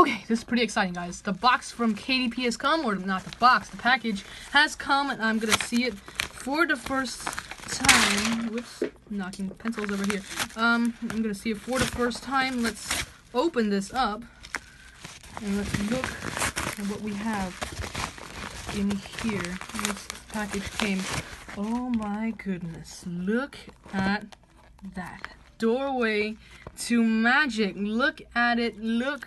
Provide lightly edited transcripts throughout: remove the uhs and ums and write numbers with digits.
Okay, this is pretty exciting, guys. The box from KDP has come, or not the box, the package has come, and I'm gonna see it for the first time. Whoops, knocking pencils over here. I'm gonna see it for the first time. Let's open this up, and let's look at what we have in here. This package came. Oh my goodness, look at that. Doorway to Magic. Look at it, look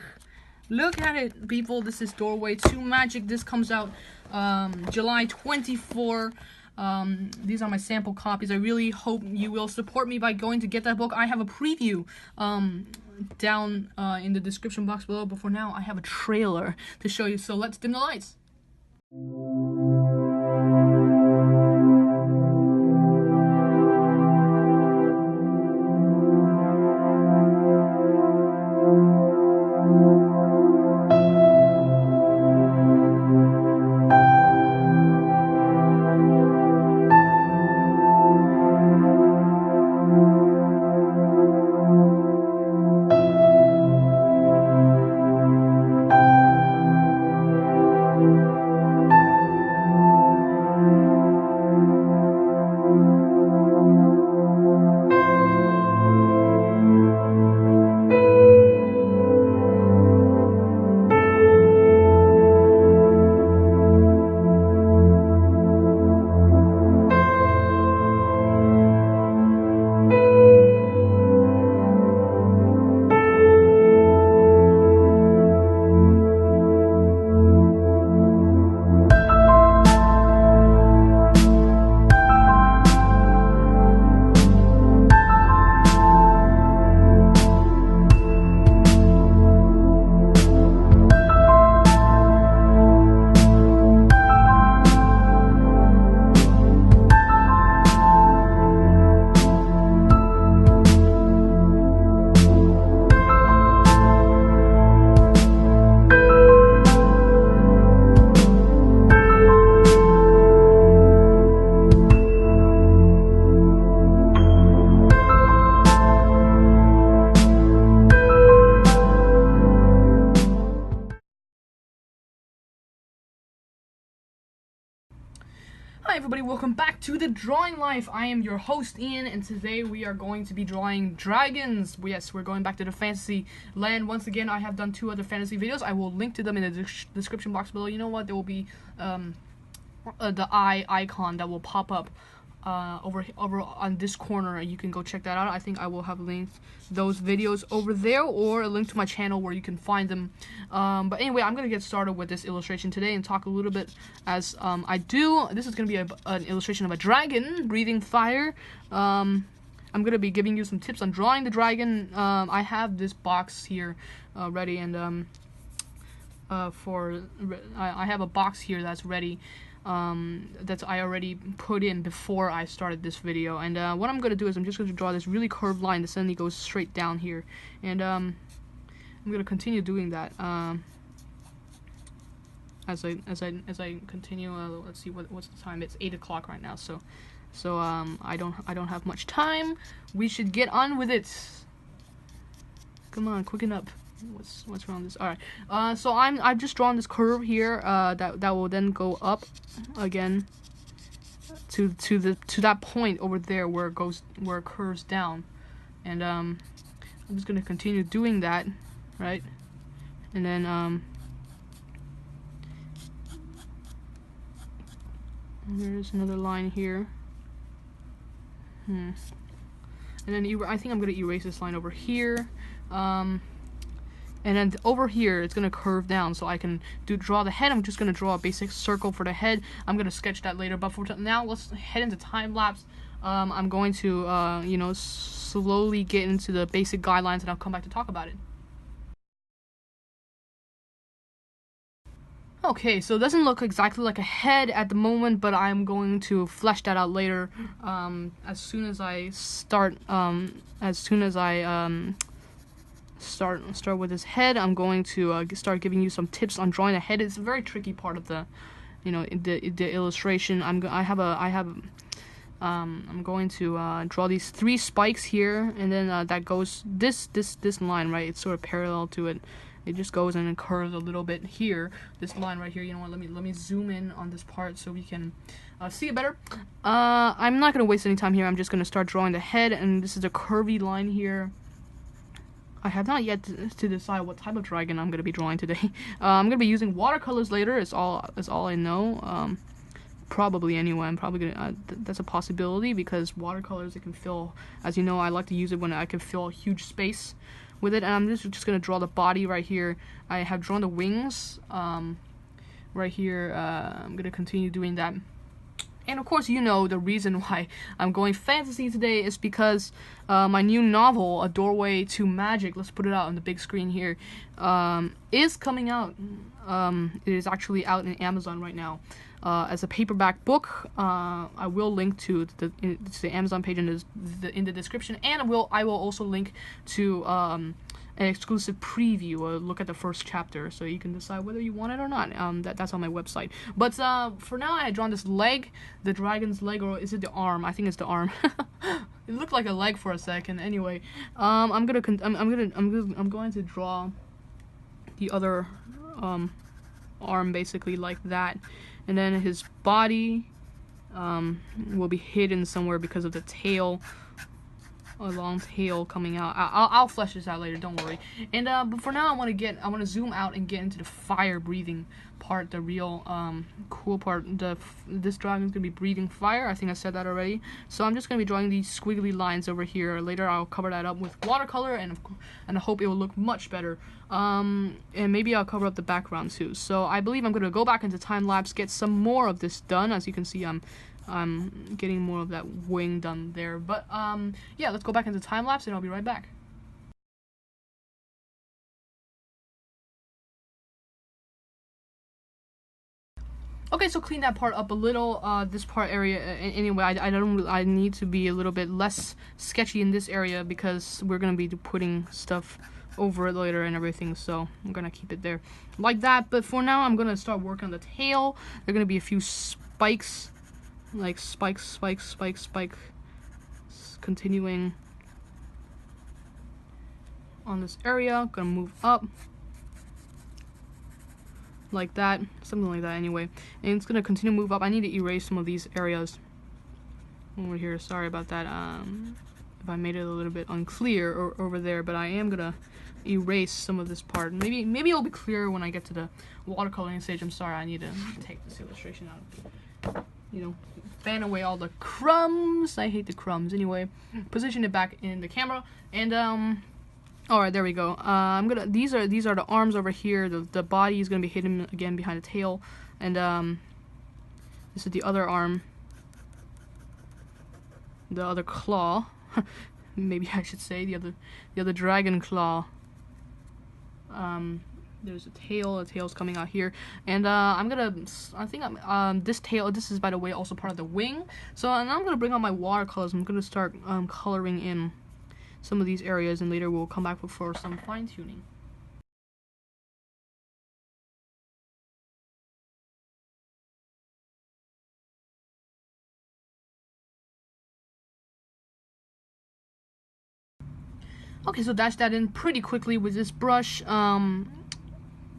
at it, people. This is Doorway to Magic. This comes out July 24. These are my sample copies. I really hope you will support me by going to get that book. I have a preview down in the description box below, but for now I have a trailer to show you. So let's dim the lights. Hi everybody, welcome back to The Drawing Life. I am your host Ian, and today we are going to be drawing dragons. Yes, we're going back to the fantasy land. Once again, I have done 2 other fantasy videos. I will link to them in the description box below. You know what, there will be the eye icon that will pop up over on this corner. You can go check that out. I think I will have linked those videos over there, or a link to my channel where you can find them. But anyway, I'm gonna get started with this illustration today and talk a little bit as I do. This is gonna be an illustration of a dragon breathing fire. I'm gonna be giving you some tips on drawing the dragon. I have this box here ready, and I have a box here that's ready. That I already put in before I started this video, and what I'm gonna do is I'm just gonna draw this really curved line that suddenly goes straight down here, and I'm gonna continue doing that as I continue. Let's see what's the time. It's 8 o'clock right now, so I don't have much time. We should get on with it. Come on, quicken up. What's wrong with this? All right. So I've just drawn this curve here that will then go up again to that point over there where it curves down, and I'm just gonna continue doing that, right? And then there's another line here. And then I think I'm gonna erase this line over here. And then over here, it's gonna curve down, so I can draw the head. I'm just gonna draw a basic circle for the head. I'm gonna sketch that later, but for now, let's head into time lapse. I'm going to, you know, slowly get into the basic guidelines, and I'll come back to talk about it. Okay, so it doesn't look exactly like a head at the moment, but I'm going to flesh that out later. As soon as I start, start with his head, I'm going to start giving you some tips on drawing a head. It's a very tricky part of the, you know, the illustration. I'm going to draw these 3 spikes here, and then that goes this line, right? It's sort of parallel to it. it just goes and it curves a little bit here. This line right here. You know what? Let me zoom in on this part so we can see it better. I'm not gonna waste any time here. I'm just gonna start drawing the head, and this is a curvy line here. I have not yet to decide what type of dragon I'm gonna be drawing today. I'm gonna be using watercolors later. It's all I know. Probably anyway. I'm probably gonna. That's a possibility because watercolors, it can fill. As you know, I like to use it when I can fill a huge space with it. And I'm just gonna draw the body right here. I have drawn the wings right here. I'm gonna continue doing that. And of course, you know the reason why I'm going fantasy today is because my new novel, A Doorway to Magic, let's put it out on the big screen here, is coming out. It is actually out in Amazon right now as a paperback book. I will link to the Amazon page in the description, and I will also link to an exclusive preview, a look at the first chapter, so you can decide whether you want it or not. That's on my website. But for now, I had drawn this leg, the dragon's leg, or is it the arm? I think it's the arm. It looked like a leg for a second. Anyway, I'm going to draw the other arm basically like that, and then his body will be hidden somewhere because of the tail. A long tail coming out. I'll flesh this out later, don't worry. And but for now, I want to zoom out and get into the fire breathing part, the real cool part. This dragon's gonna be breathing fire. I think I said that already. So I'm just gonna be drawing these squiggly lines over here. Later I'll cover that up with watercolor, and I hope it will look much better. And maybe I'll cover up the background too. So I believe I'm gonna go back into time lapse, get some more of this done. As you can see, I'm getting more of that wing done there. But yeah, let's go back into time lapse and I'll be right back. Okay, so clean that part up a little. This part area, anyway, I need to be a little bit less sketchy in this area because we're gonna be putting stuff over it later and everything, so I'm gonna keep it there like that. But for now, I'm gonna start working on the tail. There are gonna be a few spikes, like spike, continuing on this area. Gonna move up like that, something like that anyway, and it's gonna continue to move up. I need to erase some of these areas over here. Sorry about that if I made it a little bit unclear over there, but I am gonna erase some of this part. Maybe it'll be clearer when I get to the watercoloring stage. I'm sorry, I need to take this illustration out, you know, fan away all the crumbs. I hate the crumbs. Anyway, position it back in the camera, and all right, there we go. These are the arms over here. The body is gonna be hidden again behind the tail, and this is the other arm, the other claw. Maybe I should say the other dragon claw. There's a tail. The tail's coming out here, and this tail. This is, by the way, also part of the wing. So and I'm gonna bring out my watercolors. I'm gonna start coloring in some of these areas, and later we'll come back for some fine tuning. Okay, so dash that in pretty quickly with this brush.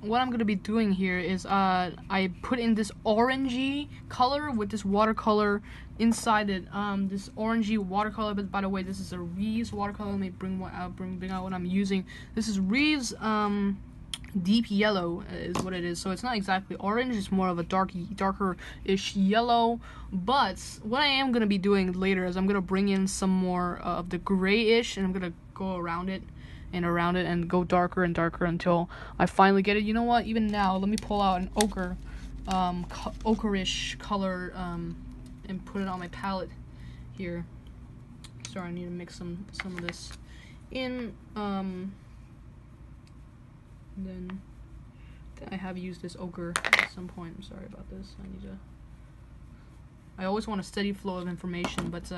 What I'm gonna be doing here is I put in this orangey color with this watercolor inside it. This orangey watercolor, but by the way, this is a Reeves watercolor. Let me bring out what I'm using. This is Reeves deep yellow is what it is. So it's not exactly orange, it's more of a darker-ish yellow. But what I am gonna be doing later is I'm gonna bring in some more of the grayish, and I'm gonna go around it and around it and go darker and darker until I finally get it. You know what? Even now, let me pull out an ochreish color and put it on my palette here. Sorry, I need to mix some of this in. Then I have used this ochre at some point. I'm sorry about this. I always want a steady flow of information, but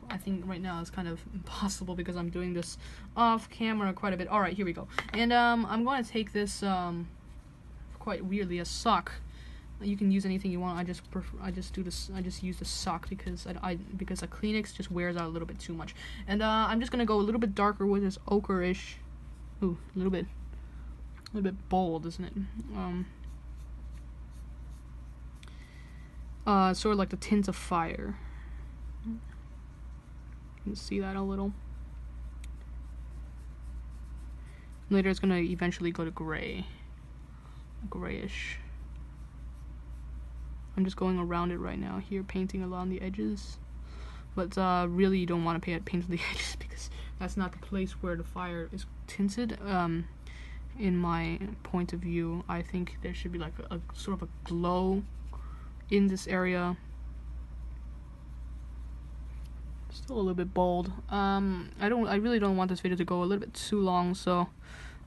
I think right now it's kind of impossible because I'm doing this off camera quite a bit. Alright, here we go. And I'm going to take this quite weirdly, a sock. You can use anything you want. I just use the sock because because a Kleenex just wears out a little bit too much. And I'm just gonna go a little bit darker with this ochreish. Ooh, a little bit little bit bold, isn't it? Sort of like the tint of fire. You can see that a little. Later it's gonna eventually go to gray. Grayish. I'm just going around it right now here, painting along the edges. But really you don't want to paint on the edges because that's not the place where the fire is tinted. In my point of view, I think there should be like a sort of a glow in this area. Still a little bit bold. I really don't want this video to go a little bit too long, so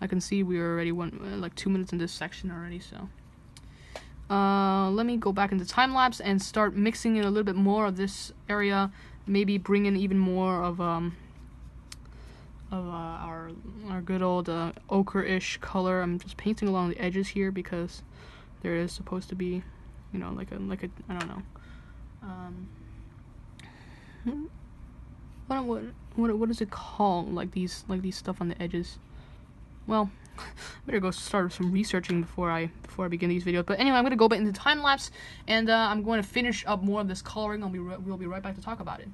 I can see we already went like 2 minutes in this section already, so let me go back into time lapse and start mixing in a little bit more of this area. Maybe bring in even more of our good old ochre-ish color. I'm just painting along the edges here because there is supposed to be, you know, like a I don't know. What is it called? Like these stuff on the edges. Well, I better go start some researching before I begin these videos. But anyway, I'm gonna go back into time lapse, and I'm going to finish up more of this coloring. We'll be right back to talk about it.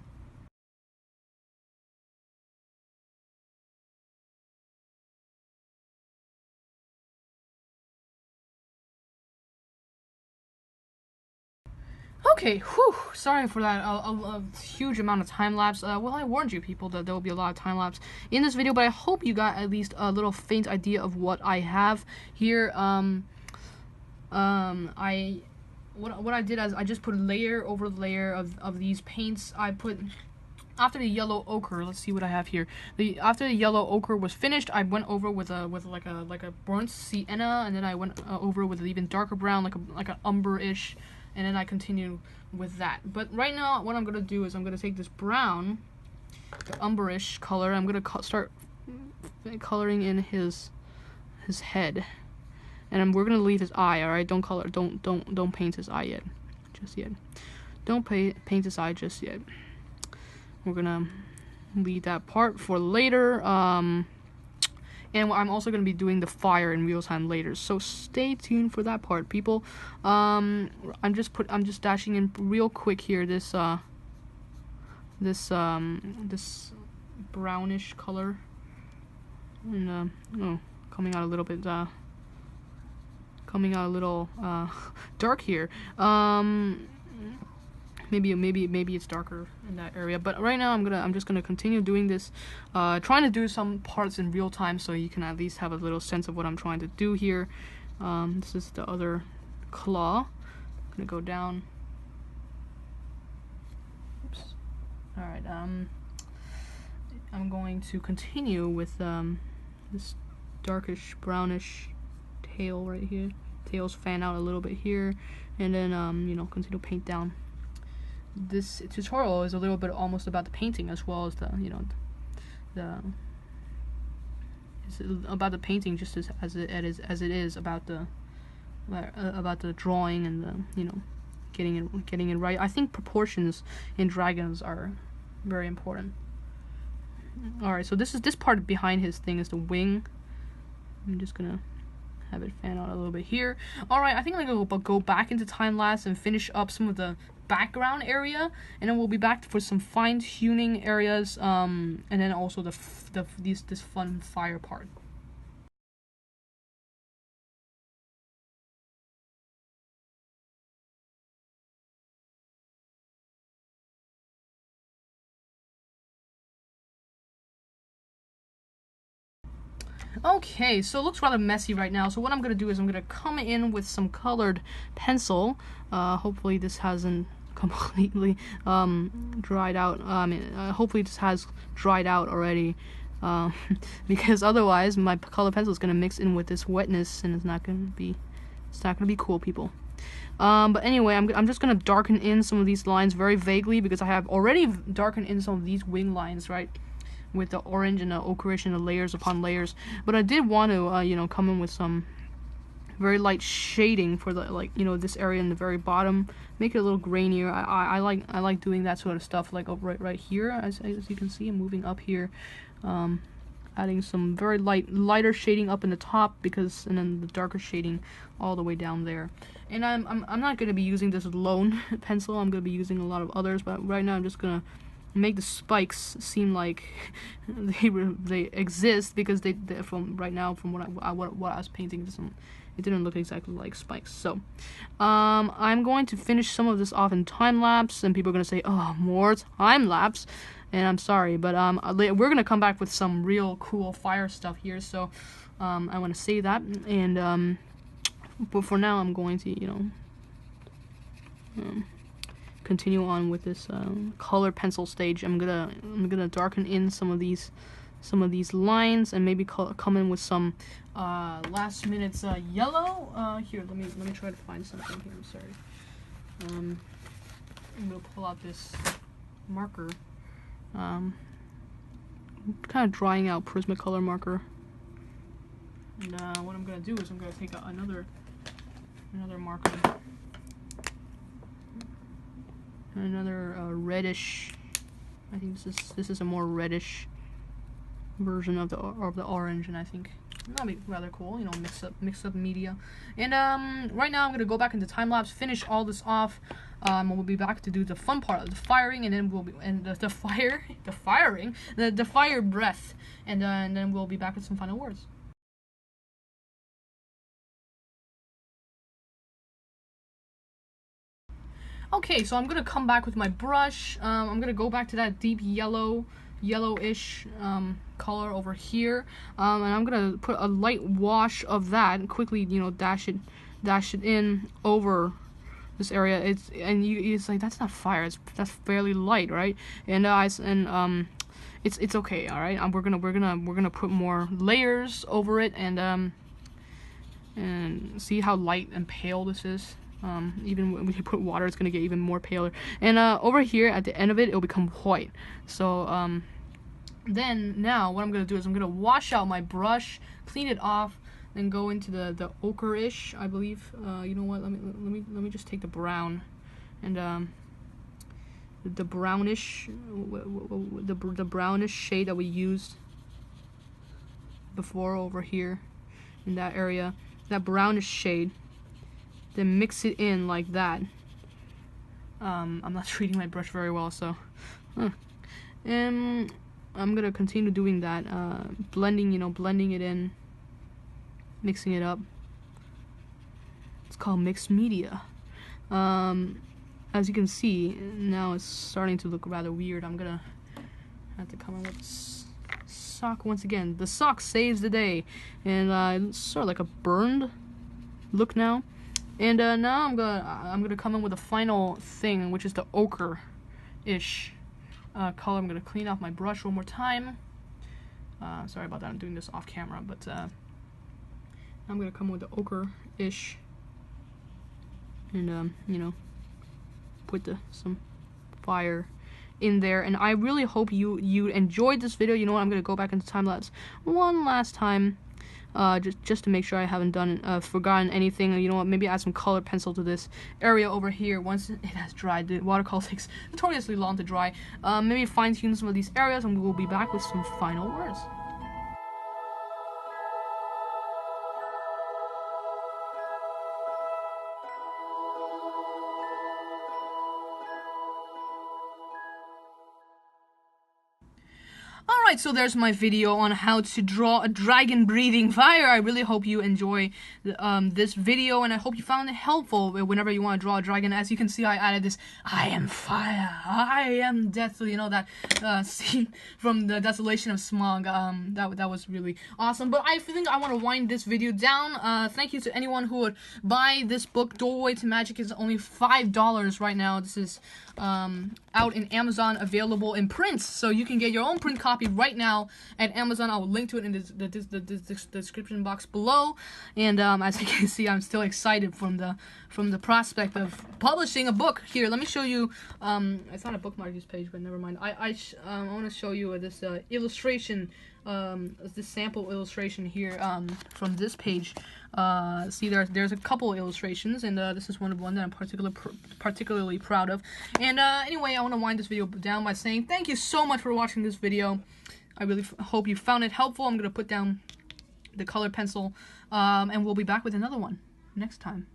Okay, whew, sorry for that a huge amount of time lapse. Well, I warned you people that there will be a lot of time lapse in this video, but I hope you got at least a little faint idea of what I have here. What I did is I just put layer over layer of these paints. I put, after the yellow ochre, let's see what I have here. After the yellow ochre was finished, I went over with like a burnt sienna, and then I went over with an even darker brown, like an umber-ish. And then I continue with that. But right now, what I'm gonna do is I'm gonna take this brown, the umberish color. I'm gonna start coloring in his head, and we're gonna leave his eye. All right, don't paint his eye yet, just yet. Don't paint his eye just yet. We're gonna leave that part for later. And I'm also going to be doing the fire in real time later, so stay tuned for that part, people. I'm just dashing in real quick here this brownish color, and coming out a little bit dark here. Maybe it's darker in that area, but right now I'm just gonna continue doing this, trying to do some parts in real time so you can at least have a little sense of what I'm trying to do here. This is the other claw. I'm gonna go down. Oops. All right. I'm going to continue with this darkish brownish tail right here. Tails fan out a little bit here, and then continue to paint down. This tutorial is a little bit almost about the painting as well as it's about the painting just as it is about the drawing and the getting it right. I think proportions in dragons are very important. All right, so this part behind his thing is the wing. I'm just gonna have it fan out a little bit here. All right, I think I'm gonna go back into time lapse and finish up some of the background area, and then we'll be back for some fine-tuning areas, and then also this fun fire part. Okay, so it looks rather messy right now, so what I'm gonna do is I'm gonna come in with some colored pencil. Hopefully this hasn't completely dried out. Hopefully this has dried out already, because otherwise my colored pencil is gonna mix in with this wetness, and it's not gonna be cool, people. But anyway, I'm just gonna darken in some of these lines very vaguely because I have already darkened in some of these wing lines, right, with the orange and the ochreish and the layers upon layers. But I did want to come in with some very light shading for the this area in the very bottom, make it a little grainier. I like doing that sort of stuff, like right here, as you can see I'm moving up here. adding some very lighter shading up in the top, and then the darker shading all the way down there. And I'm not gonna be using this lone pencil. I'm gonna be using a lot of others, but right now I'm just gonna make the spikes seem like they exist, because they from what I was painting, it didn't look exactly like spikes. So I'm going to finish some of this off in time lapse, and people are gonna say, oh, more time lapse. And I'm sorry, but we're gonna come back with some real cool fire stuff here, so I want to say that. And but for now, I'm going to, continue on with this color pencil stage. I'm gonna darken in some of these lines, and maybe come in with some last minute yellow. Here, let me try to find something here. I'm sorry. I'm gonna pull out this marker. Kind of drying out Prismacolor marker. And what I'm gonna do is I'm gonna take another marker, another reddish. I think this is a more reddish version of the orange, and I think that'll be rather cool. Mix up media. And right now I'm gonna go back into time lapse, finish all this off. We'll be back to do the fun part of the firing, and then the fire breath, and then we'll be back with some final words. Okay, so I'm gonna come back with my brush. I'm gonna go back to that deep yellowish color over here, and I'm gonna put a light wash of that and quickly, dash it in over this area. It's like, that's not fire. That's fairly light, right? And it's okay. All right. We're gonna put more layers over it, and see how light and pale this is. Even when we put water, it's gonna get even more paler. And over here at the end of it, it'll become white. So then now what I'm gonna do is I'm gonna wash out my brush, clean it off, then go into the ochre-ish, I believe. You know what? Let me just take the brown, and the brownish shade that we used before over here in that area, that brownish shade. Then mix it in like that. I'm not treating my brush very well, so. And I'm gonna continue doing that, blending it in, mixing it up. It's called mixed media. As you can see, now it's starting to look rather weird. I'm gonna have to come up with sock once again. The sock saves the day, and it's sort of like a burned look now. And now I'm gonna come in with a final thing, which is the ochre-ish color. I'm gonna clean off my brush one more time. Sorry about that. I'm doing this off camera, but I'm gonna come with the ochre-ish, and put some fire in there. And I really hope you enjoyed this video. You know what? I'm gonna go back into time lapse one last time. Just to make sure I haven't forgotten anything. You know what, maybe add some color pencil to this area over here once it has dried. The watercolor takes notoriously long to dry. Maybe fine tune some of these areas, and we'll be back with some final words. Alright, so there's my video on how to draw a dragon-breathing fire. I really hope you enjoy this video, and I hope you found it helpful whenever you want to draw a dragon. As you can see, I added this, I am fire, I am death, that scene from the Desolation of Smog. That was really awesome. But I think I want to wind this video down. Thank you to anyone who would buy this book. Doorway to Magic is only $5 right now. This is out in Amazon, available in print, so you can get your own print copy right now at Amazon. I will link to it in the description box below. And as you can see, I'm still excited from the prospect of publishing a book. Here, let me show you. It's not a bookmark this page, but never mind. I want to show you this illustration. This sample illustration here from this page. See, there's a couple illustrations, and this is one that I'm particularly proud of. And anyway, I want to wind this video down by saying thank you so much for watching this video. I really hope you found it helpful. I'm going to put down the colored pencil, and we'll be back with another one next time.